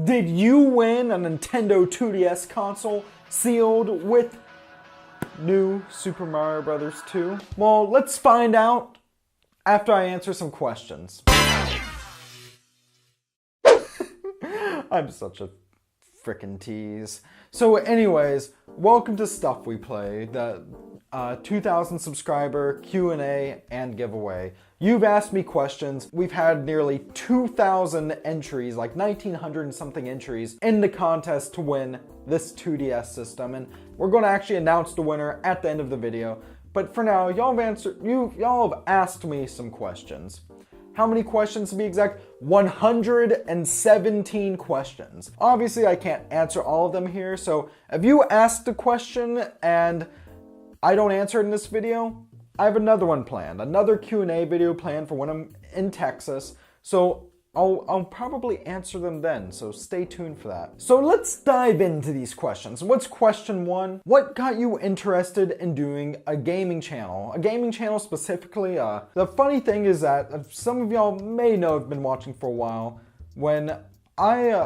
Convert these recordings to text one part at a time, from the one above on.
Did you win a Nintendo 2DS console sealed with new Super Mario Bros. 2? Well, let's find out after I answer some questions. I'm such a frickin' tease. So anyways, welcome to Stuff We Play, the 2,000 subscriber Q&A and giveaway. You've asked me questions. We've had nearly 2,000 entries, like 1,900 and something entries in the contest to win this 2DS system, and we're going to actually announce the winner at the end of the video. But for now, y'all have asked me some questions. How many questions to be exact? 117 questions. Obviously, I can't answer all of them here, so if you asked a question and I don't answer it in this video, I have another one planned, another Q&A video planned for when I'm in Texas, so I'll probably answer them then, so stay tuned for that. So let's dive into these questions. What's question one? What got you interested in doing a gaming channel? A gaming channel specifically? The funny thing is that some of y'all may know I've been watching for a while. When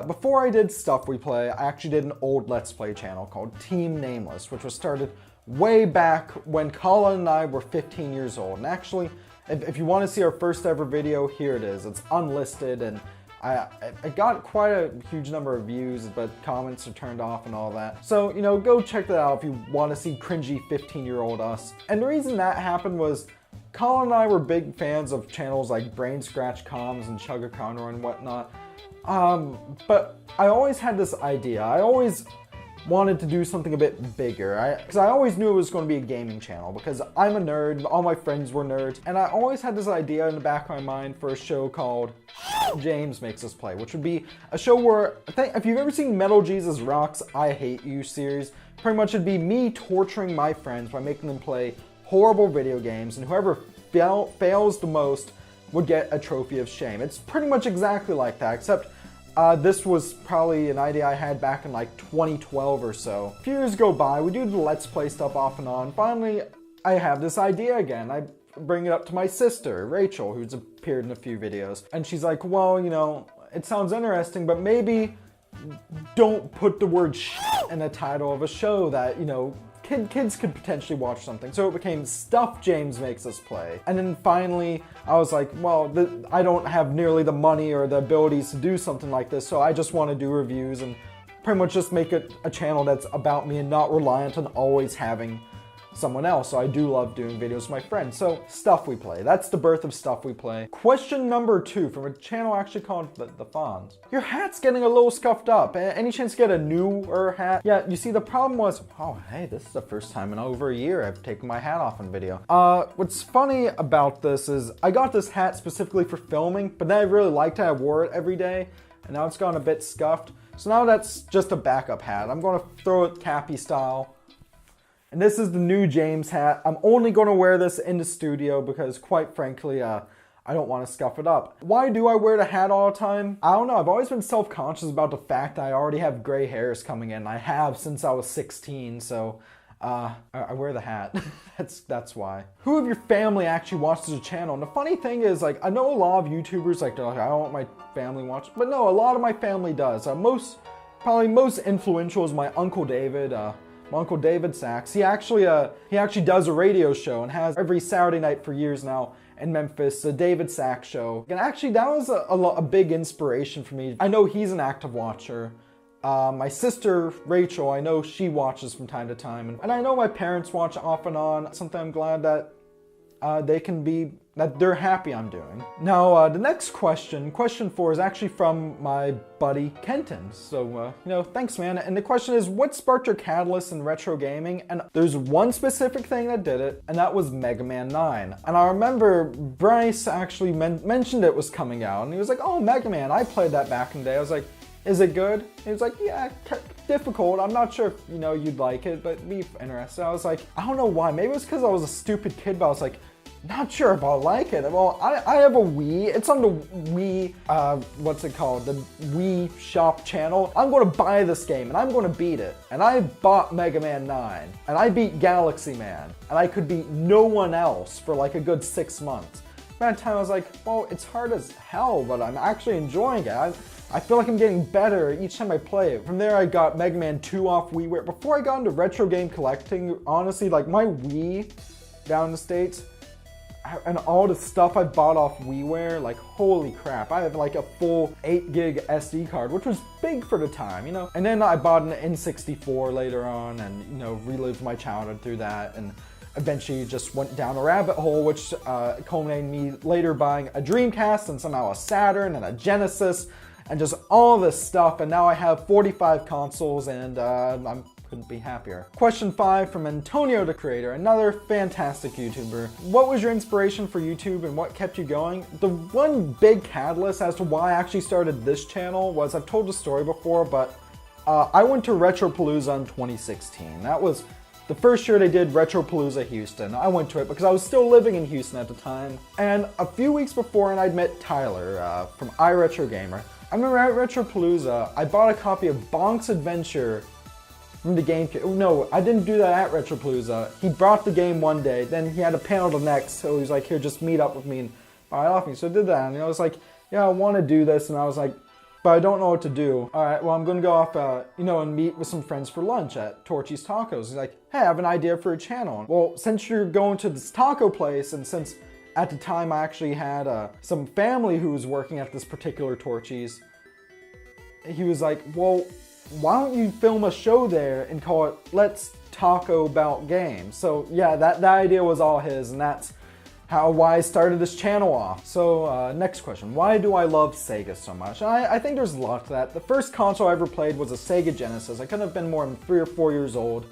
before I did Stuff We Play, I actually did an old Let's Play channel called Team Nameless, which was started way back when Colin and I were 15 years old. And actually, if you want to see our first ever video, here it is. It's unlisted, and I got quite a huge number of views, but comments are turned off and all that. So, you know, go check that out if you want to see cringy 15-year-old us. And the reason that happened was Colin and I were big fans of channels like Brain Scratch Comms and Chugga Conroy and whatnot. But I always had this idea. I always wanted to do something a bit bigger, because I always knew it was going to be a gaming channel, because I'm a nerd, all my friends were nerds, and I always had this idea in the back of my mind for a show called James Makes Us Play, which would be a show where, if you've ever seen Metal Jesus Rocks I Hate You series, pretty much it'd be me torturing my friends by making them play horrible video games, and whoever fails the most would get a trophy of shame. It's pretty much exactly like that, except this was probably an idea I had back in like 2012 or so. A few years go by, we do the Let's Play stuff off and on. Finally, I have this idea again. I bring it up to my sister, Rachel, who's appeared in a few videos. And she's like, well, you know, it sounds interesting, but maybe don't put the word shit in the title of a show that, you know, kids could potentially watch something. So it became Stuff James Makes Us Play. And then finally, I was like, well, I don't have nearly the money or the abilities to do something like this, so I just want to do reviews and pretty much just make it a channel that's about me and not reliant on always having someone else. So I do love doing videos with my friends. So Stuff We Play. That's the birth of Stuff We Play. Question number 2 from a channel actually called The Fonz. Your hat's getting a little scuffed up. Any chance to get a newer hat? Yeah, you see, the problem was, oh, hey, this is the first time in over a year I've taken my hat off in video. What's funny about this is I got this hat specifically for filming, but then I really liked it. I wore it every day, and now it's gone a bit scuffed. So now that's just a backup hat. I'm going to throw it Cappy style. And this is the new James hat. I'm only going to wear this in the studio because, quite frankly, I don't want to scuff it up. Why do I wear the hat all the time? I don't know. I've always been self-conscious about the fact that I already have gray hairs coming in. I have since I was 16, so I wear the hat. That's why. Who of your family actually watches the channel? And the funny thing is, like, I know a lot of YouTubers, like, they're like, I don't want my family watch. But no, a lot of my family does. Probably most influential is my Uncle David. My Uncle David Sachs. He actually does a radio show and has every Saturday night for years now in Memphis, the David Sachs Show. And actually that was a big inspiration for me. I know he's an active watcher. My sister, Rachel, I know she watches from time to time. And I know my parents watch off and on. Something I'm glad that that they're happy I'm doing. Now, the next question 4, is actually from my buddy Kenton. So, you know, thanks, man. And the question is, what sparked your catalyst in retro gaming? And there's one specific thing that did it, and that was MegaMan 9. And I remember Bryce actually mentioned it was coming out, and he was like, oh, MegaMan, I played that back in the day. I was like, is it good? He was like, yeah, difficult. I'm not sure if, you know, you'd like it, but be interested. I was like, I don't know why. Maybe it was because I was a stupid kid, but I was like, not sure if I'll like it. Well, I have a Wii. It's on the Wii, what's it called? The Wii Shop channel. I'm going to buy this game, and I'm going to beat it. And I bought MegaMan 9, and I beat Galaxy Man, and I could beat no one else for like a good 6 months. By that time, I was like, well, it's hard as hell, but I'm actually enjoying it. I feel like I'm getting better each time I play it. From there, I got MegaMan 2 off WiiWare. Before I got into retro game collecting, honestly, like my Wii down in the States, and all the stuff I bought off WiiWare, like holy crap, I have like a full 8 gig SD card, which was big for the time, you know? And then I bought an N64 later on and, you know, relived my childhood through that, and eventually just went down a rabbit hole, which culminated in me later buying a Dreamcast and somehow a Saturn and a Genesis and just all this stuff, and now I have 45 consoles and I couldn't be happier. Question 5 from Antonio the Creator, another fantastic YouTuber. What was your inspiration for YouTube and what kept you going? The one big catalyst as to why I actually started this channel was, I've told the story before, but I went to Retropalooza in 2016. That was the first year they did Retropalooza Houston. I went to it because I was still living in Houston at the time. And a few weeks before, and I'd met Tyler from iRetroGamer. I remember at Retropalooza, I bought a copy of Bonk's Adventure from the GameCube. No, I didn't do that at Retropalooza. He brought the game one day, then he had a panel the next, so he was like, here, just meet up with me and buy it off me. So I did that, and I was like, yeah, I want to do this, and I was like, but I don't know what to do. All right, well, I'm gonna go off, you know, and meet with some friends for lunch at Torchy's Tacos. He's like, hey, I have an idea for a channel. Well, since you're going to this taco place, and since at the time I actually had some family who was working at this particular Torchy's, he was like, well, why don't you film a show there and call it Let's Taco About Games? So yeah, that idea was all his, and that's why I started this channel off. So next question, why do I love Sega so much? I think there's a lot to that. The first console I ever played was a Sega Genesis. I couldn't have been more than 3 or 4 years old.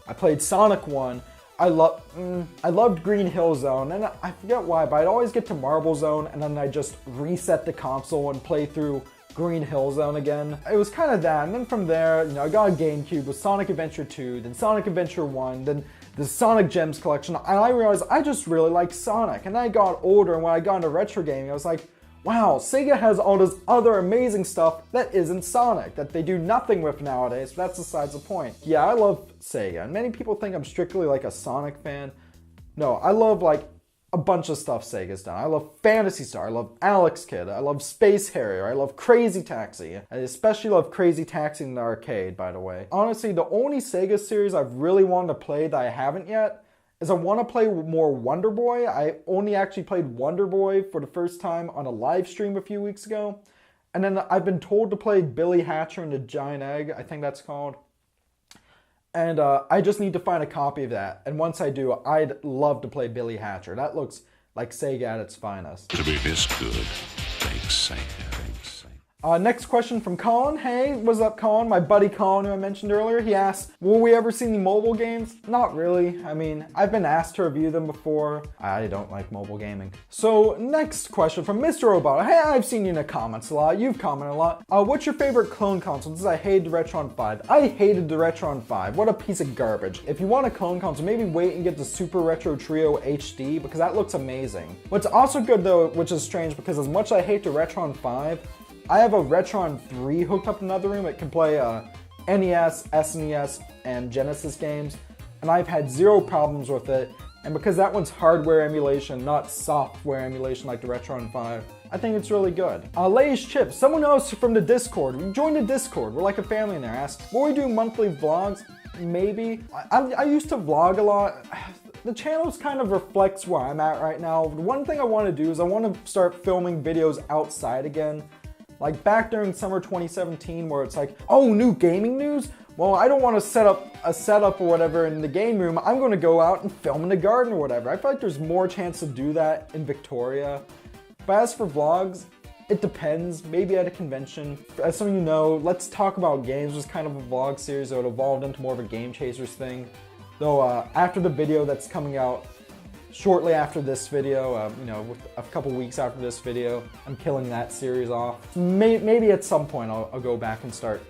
I played Sonic 1. I loved Green Hill Zone, and I forget why, but I'd always get to Marble Zone, and then I'd just reset the console and play through Green Hill Zone again. It was kind of that, and then from there, you know, I got a GameCube with Sonic Adventure 2, then Sonic Adventure 1, then the Sonic Gems collection, and I realized I just really like Sonic. And then I got older, and when I got into retro gaming, I was like, wow, Sega has all this other amazing stuff that isn't Sonic, that they do nothing with nowadays, but that's besides the point. Yeah, I love Sega, and many people think I'm strictly like a Sonic fan. No, I love like a bunch of stuff Sega's done. I love Phantasy Star, I love Alex Kidd, I love Space Harrier, I love Crazy Taxi. I especially love Crazy Taxi in the arcade, by the way. Honestly, the only Sega series I've really wanted to play that I haven't yet is I want to play more Wonder Boy. I only actually played Wonder Boy for the first time on a live stream a few weeks ago. And then I've been told to play Billy Hatcher and the Giant Egg, I think that's called. And I just need to find a copy of that. And once I do, I'd love to play Billy Hatcher. That looks like Sega at its finest. To be this good, thanks Sega. Next question from Colin. Hey, what's up, Colin? My buddy Colin, who I mentioned earlier, he asked, will we ever see any mobile games? Not really. I mean, I've been asked to review them before. I don't like mobile gaming. So, next question from Mr. Robot. Hey, I've seen you in the comments a lot. You've commented a lot. What's your favorite clone console? Since I hated the Retron 5. I hated the Retron 5. What a piece of garbage. If you want a clone console, maybe wait and get the Super Retro Trio HD, because that looks amazing. What's also good, though, which is strange, because as much as I hate the Retron 5, I have a Retron 3 hooked up in another room. It can play NES, SNES, and Genesis games, and I've had zero problems with it. And because that one's hardware emulation, not software emulation like the Retron 5, I think it's really good. Lay's Chips, someone else from the Discord. Join the Discord. We're like a family in there. Asked, will we do monthly vlogs? Maybe. I used to vlog a lot. The channel kind of reflects where I'm at right now. The one thing I want to do is I want to start filming videos outside again. Like back during summer 2017 where it's like, oh, new gaming news? Well, I don't want to set up a setup or whatever in the game room. I'm going to go out and film in the garden or whatever. I feel like there's more chance to do that in Victoria. But as for vlogs, it depends. Maybe at a convention. As some of you know, Let's Talk About Games was kind of a vlog series that evolved into more of a Game Chasers thing. Though after the video that's coming out shortly after this video, you know, a couple weeks after this video, I'm killing that series off. Maybe at some point I'll go back and start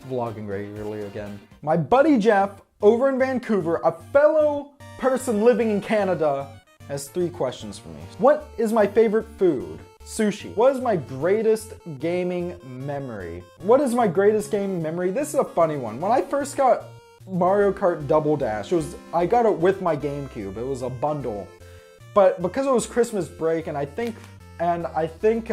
vlogging regularly again. My buddy Jeff over in Vancouver, a fellow person living in Canada, has 3 questions for me. What is my favorite food? Sushi. What is my greatest gaming memory? What is my greatest gaming memory? This is a funny one. When I first got Mario Kart Double Dash, I got it with my GameCube. It was a bundle. But because it was Christmas break, and I think and I think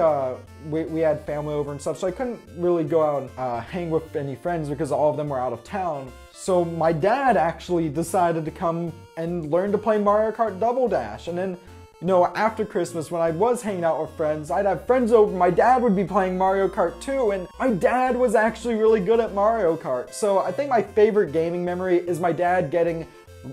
we had family over and stuff, so I couldn't really go out and hang with any friends because all of them were out of town. So my dad actually decided to come and learn to play Mario Kart Double Dash, and then, you know, after Christmas, when I was hanging out with friends, I'd have friends over, my dad would be playing Mario Kart too, and my dad was actually really good at Mario Kart. So I think my favorite gaming memory is my dad getting,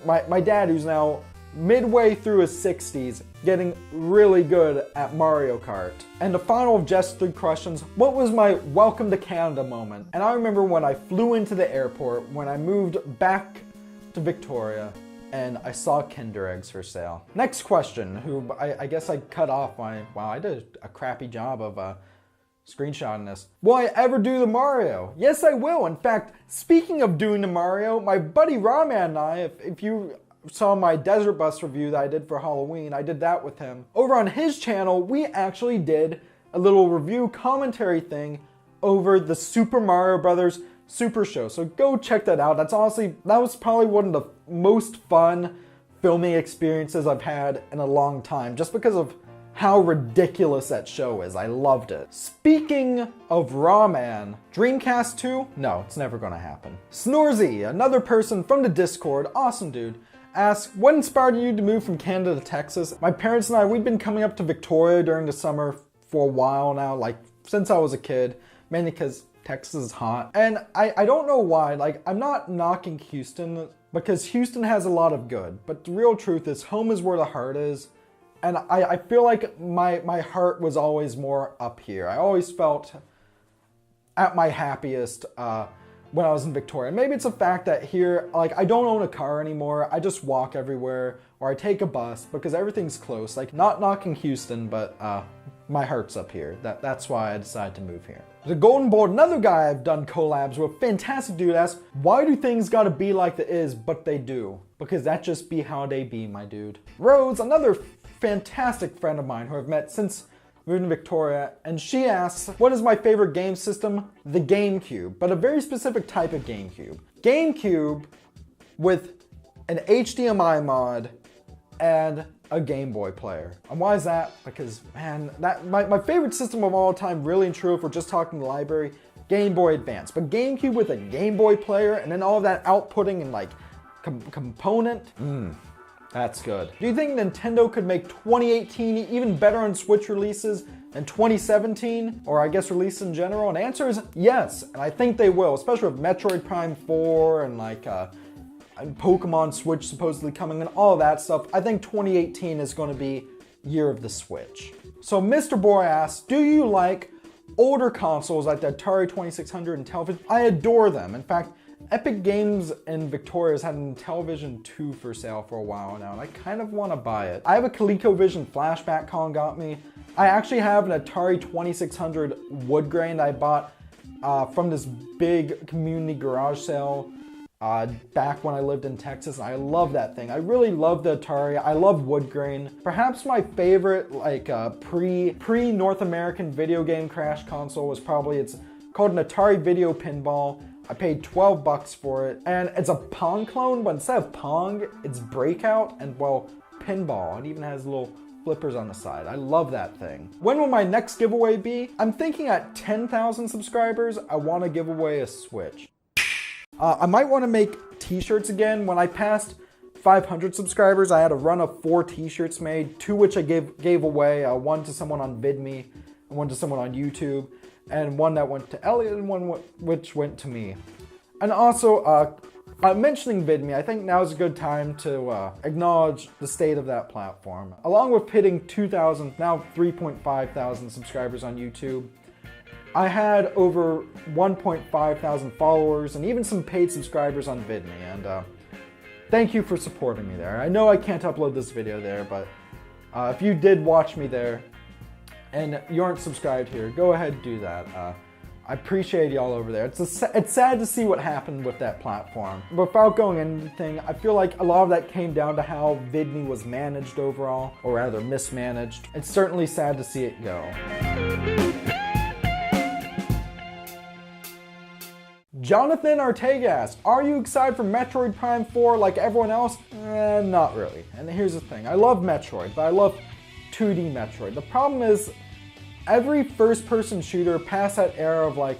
my dad, who's now midway through his 60s, getting really good at Mario Kart. And the final of just 3 questions, what was my welcome to Canada moment? And I remember when I flew into the airport, when I moved back to Victoria, and I saw Kinder Eggs for sale. Next question, who I guess I cut off my, wow, I did a crappy job of screenshotting this. Will I ever do the Mario? Yes, I will. In fact, speaking of doing the Mario, my buddy Rahman and I, if you saw my Desert Bus review that I did for Halloween, I did that with him. Over on his channel, we actually did a little review commentary thing over the Super Mario Brothers Super Show. So go check that out. That was probably one of the most fun filming experiences I've had in a long time, just because of how ridiculous that show is. I loved it. Speaking of Rahman, Dreamcast 2? No, it's never gonna happen. Snorzy, another person from the Discord, awesome dude, asks, what inspired you to move from Canada to Texas? My parents and I, we've been coming up to Victoria during the summer for a while now, like since I was a kid, mainly because Texas is hot. And I don't know why, like, I'm not knocking Houston because Houston has a lot of good, but the real truth is home is where the heart is. And I feel like my heart was always more up here. I always felt at my happiest when I was in Victoria. Maybe it's a fact that here, like, I don't own a car anymore. I just walk everywhere, or I take a bus because everything's close. Like, not knocking Houston, but my heart's up here. That's why I decided to move here. The Golden Bolt, another guy I've done collabs with, fantastic dude, asks, why do things gotta be like they is, but they do? Because that just be how they be, my dude. Rose, another fantastic friend of mine who I've met since moving to Victoria, and she asks, what is my favorite game system? The GameCube, but a very specific type of GameCube. GameCube with an HDMI mod and a Game Boy player. And why is that? Because, man, my favorite system of all time, really and true, if we're just talking the library, Game Boy Advance. But GameCube with a Game Boy player and then all of that outputting and like component, that's good. Do you think Nintendo could make 2018 even better on Switch releases than 2017? Or I guess releases in general? And the answer is yes, and I think they will, especially with Metroid Prime 4 and like and Pokemon Switch supposedly coming and all of that stuff. I think 2018 is going to be year of the Switch. So Mr. Boy asks, do you like older consoles like the Atari 2600 and television? I adore them. In fact, Epic Games in Victoria has had a Television 2 for sale for a while now, and I kind of want to buy it. I have a ColecoVision flashback Colin got me. I actually have an Atari 2600 wood grain that I bought from this big community garage sale back when I lived in Texas. I love that thing. I really love the Atari. I love wood grain. Perhaps my favorite like pre North American video game crash console was probably, it's called an Atari Video Pinball. I paid $12 for it, and it's a Pong clone, but instead of Pong, it's Breakout and, well, Pinball. It even has little flippers on the side. I love that thing. When will my next giveaway be? I'm thinking at 10,000 subscribers, I want to give away a Switch. I might want to make t-shirts again. When I passed 500 subscribers, I had a run of 4 t-shirts made, 2 which I gave away, one to someone on VidMe and one to someone on YouTube, and one that went to Elliot and one which went to me. And also, mentioning VidMe, I think now is a good time to acknowledge the state of that platform. Along with hitting 2,000, now 3.5 thousand subscribers on YouTube, I had over 1.5 thousand followers and even some paid subscribers on VidMe, and thank you for supporting me there. I know I can't upload this video there, but if you did watch me there and you aren't subscribed here, go ahead and do that. I appreciate y'all over there. It's sad to see what happened with that platform. Without going into anything, I feel like a lot of that came down to how VidMe was managed overall, or rather mismanaged. It's certainly sad to see it go. Jonathan Ortega asks, are you excited for Metroid Prime 4 like everyone else? Not really. And here's the thing, I love Metroid, but I love 2D Metroid. The problem is, every first-person shooter past that era of like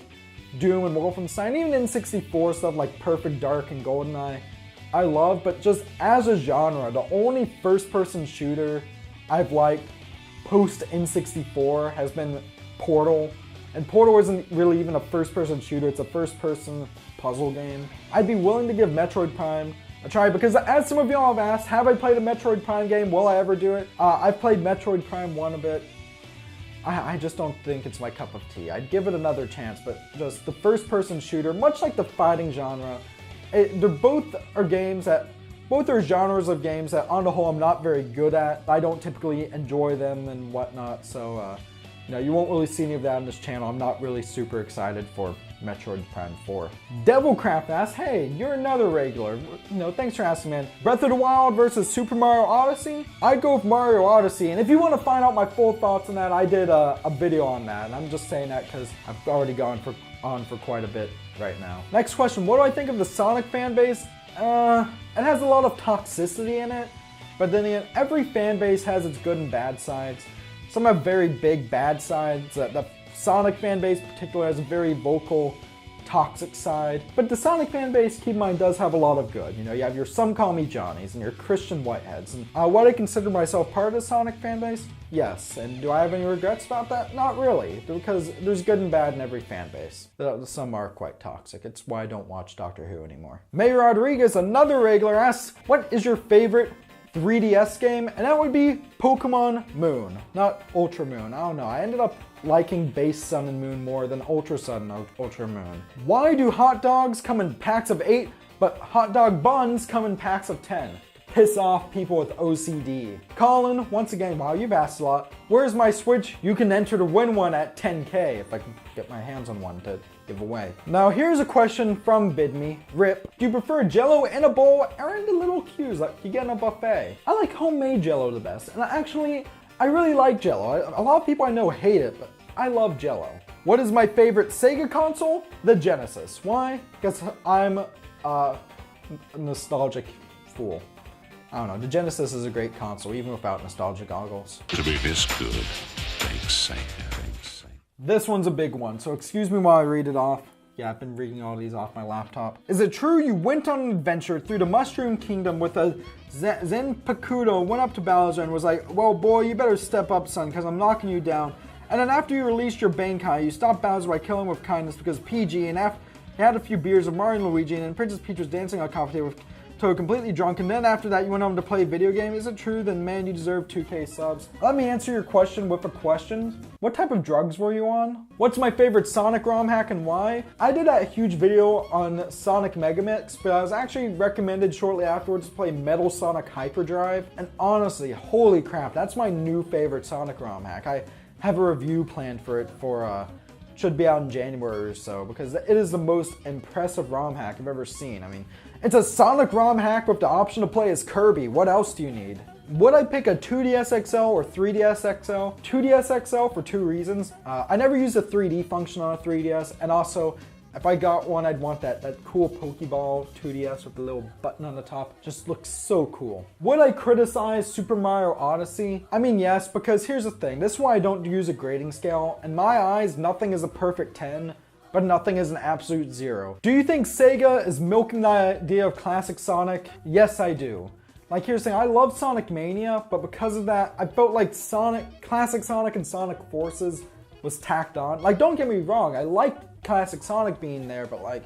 Doom and Wolfenstein, even N64 stuff like Perfect Dark and GoldenEye, I love, but just as a genre, the only first-person shooter I've liked post N64 has been Portal. And Portal isn't really even a first-person shooter, it's a first-person puzzle game. I'd be willing to give Metroid Prime a try because as some of y'all have asked, have I played a Metroid Prime game? Will I ever do it? I've played Metroid Prime 1 a bit. I just don't think it's my cup of tea. I'd give it another chance, but just the first-person shooter, much like the fighting genre, both are genres of games that on the whole I'm not very good at. I don't typically enjoy them and whatnot, so you won't really see any of that on this channel. I'm not really super excited for Metroid Prime 4. Devilcraft asks, hey, you're another regular. Thanks for asking, man. Breath of the Wild versus Super Mario Odyssey? I'd go with Mario Odyssey, and if you want to find out my full thoughts on that, I did a video on that, and I'm just saying that because I've already gone on for quite a bit right now. Next question, what do I think of the Sonic fan base? It has a lot of toxicity in it, but then again, every fan base has its good and bad sides. Some have very big bad sides. The Sonic fan base in particular has a very vocal, toxic side. But the Sonic fan base, keep in mind, does have a lot of good. You have your Some Call Me Johnnies and your Christian Whiteheads. And would I consider myself part of the Sonic fan base? Yes. And do I have any regrets about that? Not really, because there's good and bad in every fan base. Some are quite toxic. It's why I don't watch Doctor Who anymore. May Rodriguez, another regular, asks, what is your favorite 3DS game? And that would be Pokemon Moon, not Ultra Moon. I don't know. I ended up liking Base Sun and Moon more than Ultra Sun and Ultra Moon. Why do hot dogs come in packs of 8, but hot dog buns come in packs of 10? Piss off people with OCD. Colin, once again, wow, you've asked a lot. Where's my Switch? You can enter to win one at 10K if I can get my hands on one to give away. Now here's a question from BidMe. Rip, do you prefer Jell-O in a bowl or in the little cubes like you get in a buffet? I like homemade Jell-O the best, and I really like Jell-O. A lot of people I know hate it, but I love Jell-O. What is my favorite Sega console? The Genesis. Why? Because I'm a nostalgic fool. I don't know, the Genesis is a great console, even without nostalgia goggles. To be this good, thanks, Sega. This one's a big one, so excuse me while I read it off. Yeah, I've been reading all these off my laptop. Is it true you went on an adventure through the Mushroom Kingdom with a Zenpakuto, went up to Bowser and was like, well boy, you better step up son, because I'm knocking you down. And then after you released your Bankai, you stopped Bowser by killing him with kindness because PG, and after he had a few beers with Mario and Luigi, and then Princess Peach was dancing on a coffee table with Toad completely drunk, and then after that you went home to play a video game. Is it true? Then man, you deserve 2K subs. Let me answer your question with a question. What type of drugs were you on? What's my favorite Sonic ROM hack and why? I did a huge video on Sonic Megamix, but I was actually recommended shortly afterwards to play Metal Sonic Hyperdrive, and honestly, holy crap, that's my new favorite Sonic ROM hack. I have a review planned for it should be out in January or so, because it is the most impressive ROM hack I've ever seen. I mean, it's a Sonic ROM hack with the option to play as Kirby. What else do you need? Would I pick a 2DS XL or 3DS XL? 2DS XL for two reasons. I never used the 3D function on a 3DS, and also, if I got one, I'd want that cool Pokeball 2DS with the little button on the top. Just looks so cool. Would I criticize Super Mario Odyssey? I mean, yes, because here's the thing. This is why I don't use a grading scale. In my eyes, nothing is a perfect 10, but nothing is an absolute 0. Do you think Sega is milking the idea of classic Sonic? Yes, I do. Like, here's the thing, I love Sonic Mania, but because of that, I felt like classic Sonic and Sonic Forces was tacked on. Like, don't get me wrong, I like classic Sonic being there, but like,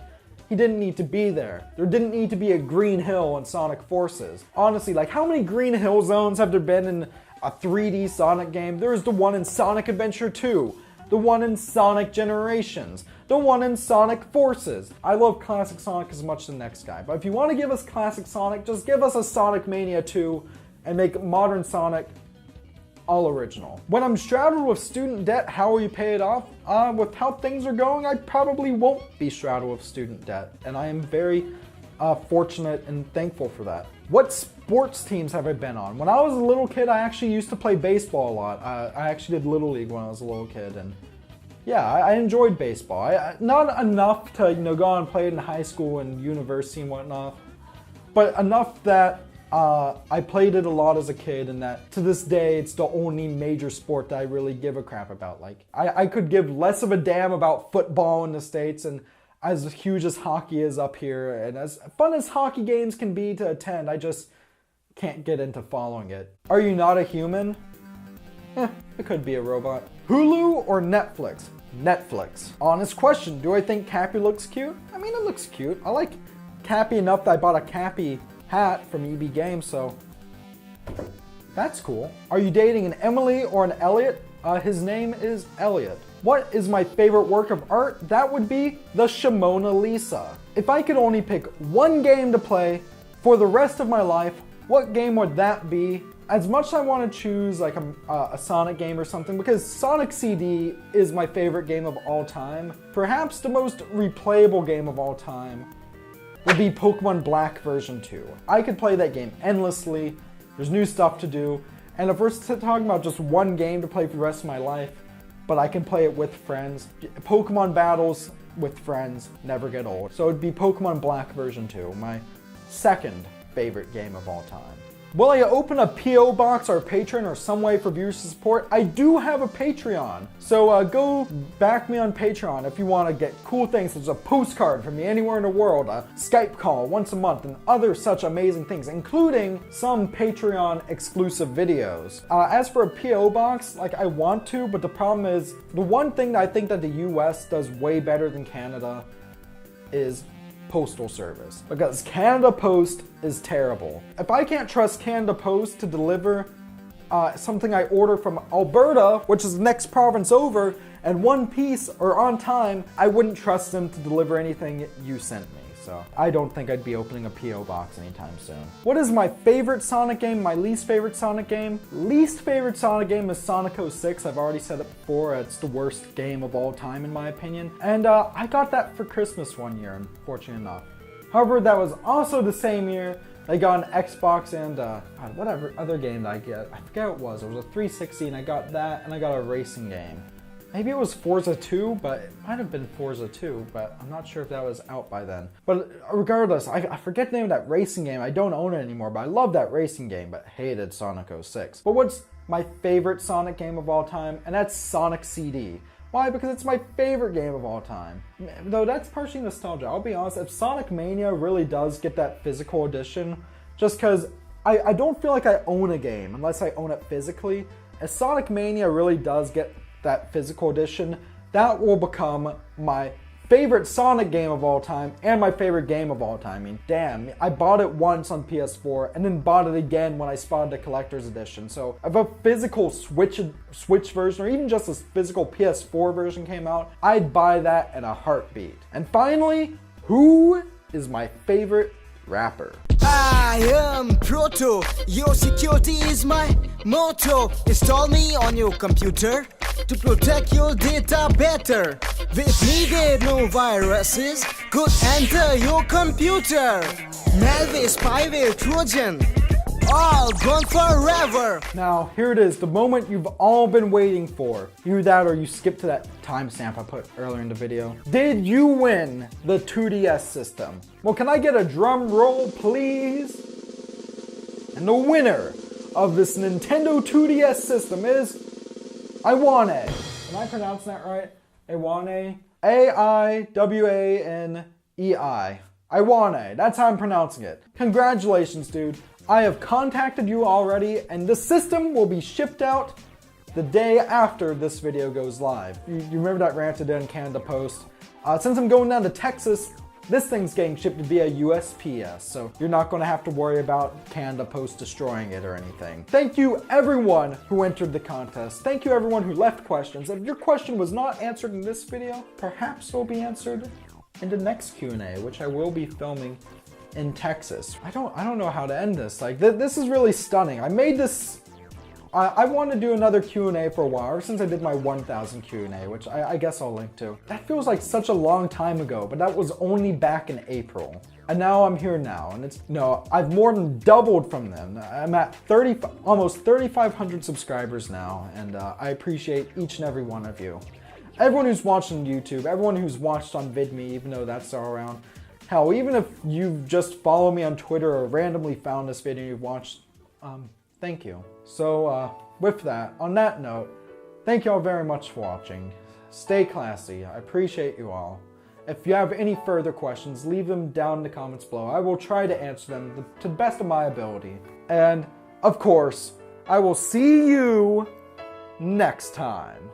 he didn't need to be there. There didn't need to be a Green Hill in Sonic Forces. Honestly, like, how many Green Hill zones have there been in a 3D Sonic game? There's the one in Sonic Adventure 2, the one in Sonic Generations, the one in Sonic Forces. I love classic Sonic as much as the next guy, but if you want to give us classic Sonic, just give us a Sonic Mania 2 and make modern Sonic all original. When I'm shrouded with student debt, how will you pay it off? With how things are going, I probably won't be shrouded with student debt, and I am very fortunate and thankful for that. What sports teams have I been on? When I was a little kid, I actually used to play baseball a lot. I actually did Little League when I was a little kid, and yeah, I enjoyed baseball. Not enough to go on and play it in high school and university and whatnot, but enough that I played it a lot as a kid, and that to this day, it's the only major sport that I really give a crap about. Like, I could give less of a damn about football in the States, and as huge as hockey is up here, and as fun as hockey games can be to attend, I just can't get into following it. Are you not a human? It could be a robot. Hulu or Netflix? Netflix. Honest question, do I think Cappy looks cute? I mean, it looks cute. I like Cappy enough that I bought a Cappy hat from EB Games, so that's cool. Are you dating an Emily or an Elliot? His name is Elliot. What is my favorite work of art? That would be the Shimona Lisa. If I could only pick one game to play for the rest of my life, what game would that be? As much as I want to choose like a Sonic game or something, because Sonic CD is my favorite game of all time, perhaps the most replayable game of all time would be Pokemon Black version 2. I could play that game endlessly, there's new stuff to do, and if we're talking about just one game to play for the rest of my life, but I can play it with friends, Pokemon battles with friends never get old. So it'd be Pokemon Black version 2, my second favorite game of all time. Will I open a P.O. box or a Patreon or some way for viewers to support? I do have a Patreon. So go back me on Patreon if you want to get cool things such as a postcard from me anywhere in the world, a Skype call once a month, and other such amazing things, including some Patreon exclusive videos. As for a P.O. box, like I want to, but the problem is, the one thing that I think that the US does way better than Canada is postal service, because Canada Post is terrible. If I can't trust Canada Post to deliver something I order from Alberta, which is the next province over, and one piece or on time, I wouldn't trust them to deliver anything you sent me. So I don't think I'd be opening a P.O. box anytime soon. What is my favorite Sonic game, my least favorite Sonic game? Least favorite Sonic game is Sonic 06. I've already said it before, it's the worst game of all time in my opinion. And I got that for Christmas one year, unfortunately enough. However, that was also the same year I got an Xbox and whatever other game that I get. I forget what it was. It was a 360 and I got that, and I got a racing game. Maybe it was Forza 2, but it might have been Forza 2, but I'm not sure if that was out by then. But regardless, I forget the name of that racing game. I don't own it anymore, but I love that racing game, but hated Sonic 06. But what's my favorite Sonic game of all time? And that's Sonic CD. Why? Because it's my favorite game of all time. Though that's partially nostalgia. I'll be honest, if Sonic Mania really does get that physical edition, just because I don't feel like I own a game unless I own it physically. If Sonic Mania really does get that physical edition, that will become my favorite Sonic game of all time and my favorite game of all time. I mean, damn, I bought it once on PS4 and then bought it again when I spotted the collector's edition. So if a physical Switch version or even just a physical PS4 version came out, I'd buy that in a heartbeat. And finally, who is my favorite rapper? I am Proto, your security is my motto. Install me on your computer to protect your data better. With me there no viruses could enter your computer. Malware, spyware, Trojan, all gone forever. Now, here it is, the moment you've all been waiting for. Either that or you skipped to that timestamp I put earlier in the video. Did you win the 2DS system? Well, can I get a drum roll, please? And the winner of this Nintendo 2DS system is Iwane. Am I pronouncing that right? Iwane? A-I-W-A-N-E-I. Iwane. That's how I'm pronouncing it. Congratulations, dude. I have contacted you already, and the system will be shipped out the day after this video goes live. You remember that rant I did in Canada Post? Since I'm going down to Texas, this thing's getting shipped via USPS, so you're not going to have to worry about Canada Post destroying it or anything. Thank you everyone who entered the contest. Thank you everyone who left questions. If your question was not answered in this video, perhaps it'll be answered in the next Q&A, which I will be filming in Texas. I don't know how to end this. Like, this is really stunning. I made this... I wanted to do another Q&A for a while, ever since I did my 1000 Q&A, which I guess I'll link to. That feels like such a long time ago, but that was only back in April. And now I'm here now, and it's, no, I've more than doubled from them. I'm at almost 3,500 subscribers now, and I appreciate each and every one of you. Everyone who's watched on YouTube, everyone who's watched on VidMe, even though that's all around, Hell, even if you've just followed me on Twitter or randomly found this video you've watched, thank you. So, with that, on that note, thank you all very much for watching. Stay classy. I appreciate you all. If you have any further questions, leave them down in the comments below. I will try to answer them to the best of my ability. And, of course, I will see you next time.